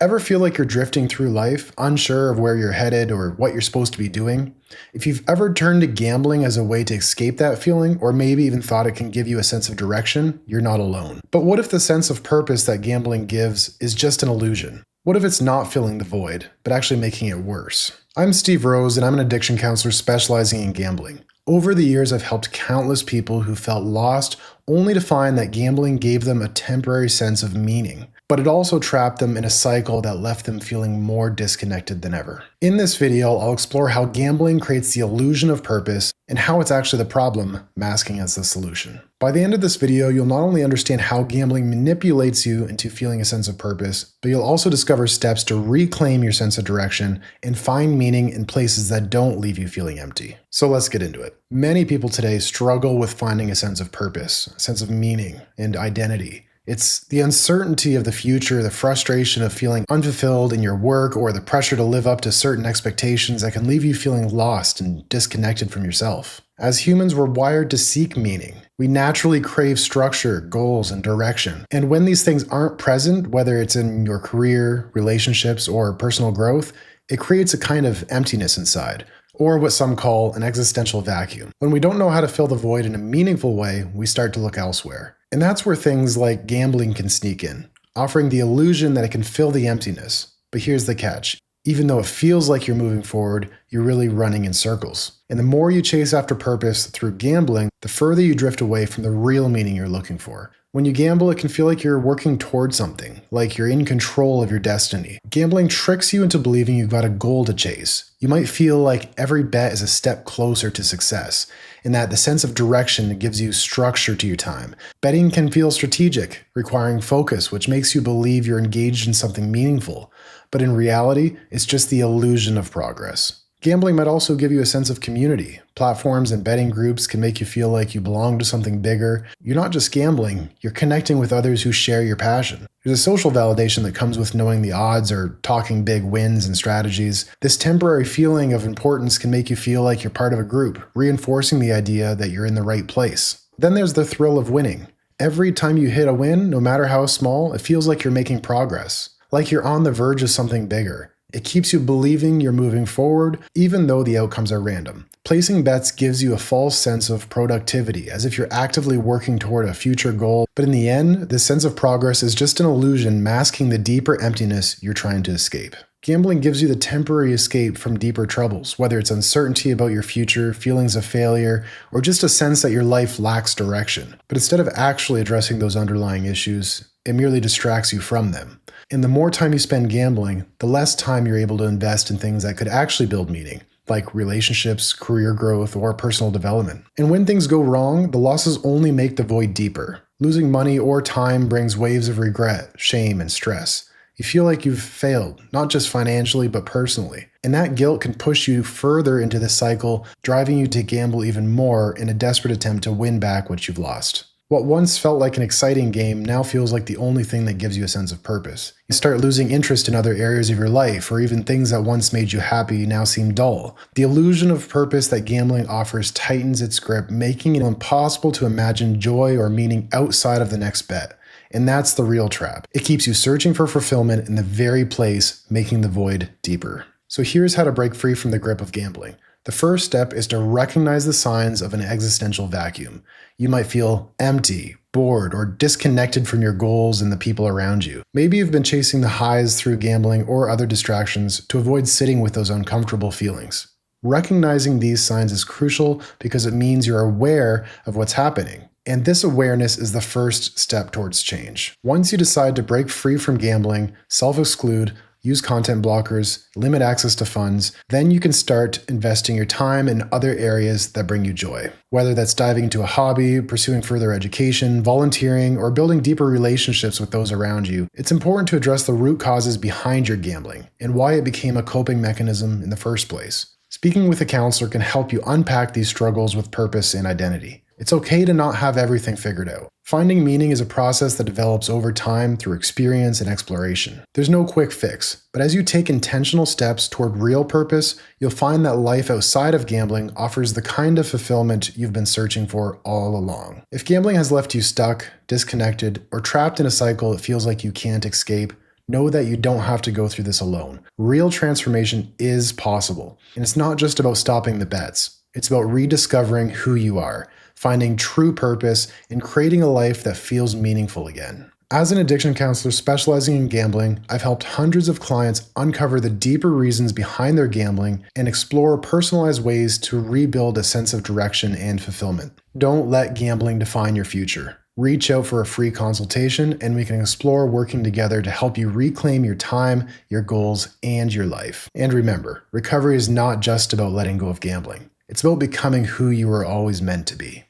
Ever feel like you're drifting through life, unsure of where you're headed or what you're supposed to be doing? If you've ever turned to gambling as a way to escape that feeling, or maybe even thought it can give you a sense of direction, you're not alone. But what if the sense of purpose that gambling gives is just an illusion? What if it's not filling the void, but actually making it worse? I'm Steve Rose, and I'm an addiction counselor specializing in gambling. Over the years, I've helped countless people who felt lost only to find that gambling gave them a temporary sense of meaning. But it also trapped them in a cycle that left them feeling more disconnected than ever. In this video, I'll explore how gambling creates the illusion of purpose and how it's actually the problem masking as the solution. By the end of this video, you'll not only understand how gambling manipulates you into feeling a sense of purpose, but you'll also discover steps to reclaim your sense of direction and find meaning in places that don't leave you feeling empty. So let's get into it. Many people today struggle with finding a sense of purpose, a sense of meaning and identity. It's the uncertainty of the future, the frustration of feeling unfulfilled in your work, or the pressure to live up to certain expectations that can leave you feeling lost and disconnected from yourself. As humans, we're wired to seek meaning. We naturally crave structure, goals, and direction. And when these things aren't present, whether it's in your career, relationships, or personal growth, it creates a kind of emptiness inside, or what some call an existential vacuum. When we don't know how to fill the void in a meaningful way, we start to look elsewhere. And that's where things like gambling can sneak in, offering the illusion that it can fill the emptiness. But here's the catch. Even though it feels like you're moving forward, you're really running in circles. And the more you chase after purpose through gambling, the further you drift away from the real meaning you're looking for. When you gamble, it can feel like you're working towards something, like you're in control of your destiny. Gambling tricks you into believing you've got a goal to chase. You might feel like every bet is a step closer to success, and that the sense of direction gives you structure to your time. Betting can feel strategic, requiring focus, which makes you believe you're engaged in something meaningful. But in reality, it's just the illusion of progress. Gambling might also give you a sense of community. Platforms and betting groups can make you feel like you belong to something bigger. You're not just gambling, you're connecting with others who share your passion. There's a social validation that comes with knowing the odds or talking big wins and strategies. This temporary feeling of importance can make you feel like you're part of a group, reinforcing the idea that you're in the right place. Then there's the thrill of winning. Every time you hit a win, no matter how small, it feels like you're making progress, like you're on the verge of something bigger. It keeps you believing you're moving forward, even though the outcomes are random. Placing bets gives you a false sense of productivity, as if you're actively working toward a future goal. But in the end, this sense of progress is just an illusion masking the deeper emptiness you're trying to escape. Gambling gives you the temporary escape from deeper troubles, whether it's uncertainty about your future, feelings of failure, or just a sense that your life lacks direction. But instead of actually addressing those underlying issues, it merely distracts you from them. And the more time you spend gambling, the less time you're able to invest in things that could actually build meaning, like relationships, career growth, or personal development. And when things go wrong, the losses only make the void deeper. Losing money or time brings waves of regret, shame, and stress. You feel like you've failed, not just financially, but personally. And that guilt can push you further into the cycle, driving you to gamble even more in a desperate attempt to win back what you've lost. What once felt like an exciting game now feels like the only thing that gives you a sense of purpose. You start losing interest in other areas of your life, or even things that once made you happy now seem dull. The illusion of purpose that gambling offers tightens its grip, making it impossible to imagine joy or meaning outside of the next bet. And that's the real trap. It keeps you searching for fulfillment in the very place, making the void deeper. So here's how to break free from the grip of gambling. The first step is to recognize the signs of an existential vacuum. You might feel empty, bored, or disconnected from your goals and the people around you. Maybe you've been chasing the highs through gambling or other distractions to avoid sitting with those uncomfortable feelings. Recognizing these signs is crucial because it means you're aware of what's happening. And this awareness is the first step towards change. Once you decide to break free from gambling, self-exclude, use content blockers, limit access to funds, then you can start investing your time in other areas that bring you joy. Whether that's diving into a hobby, pursuing further education, volunteering, or building deeper relationships with those around you, it's important to address the root causes behind your gambling and why it became a coping mechanism in the first place. Speaking with a counselor can help you unpack these struggles with purpose and identity. It's okay to not have everything figured out. Finding meaning is a process that develops over time through experience and exploration. There's no quick fix, but as you take intentional steps toward real purpose, you'll find that life outside of gambling offers the kind of fulfillment you've been searching for all along. If gambling has left you stuck, disconnected, or trapped in a cycle that feels like you can't escape, Know that you don't have to go through this alone. Real transformation is possible. And it's not just about stopping the bets. It's about rediscovering who you are, finding true purpose, and creating a life that feels meaningful again. As an addiction counselor specializing in gambling, I've helped hundreds of clients uncover the deeper reasons behind their gambling and explore personalized ways to rebuild a sense of direction and fulfillment. Don't let gambling define your future. Reach out for a free consultation and we can explore working together to help you reclaim your time, your goals, and your life. And remember, recovery is not just about letting go of gambling. It's about becoming who you were always meant to be.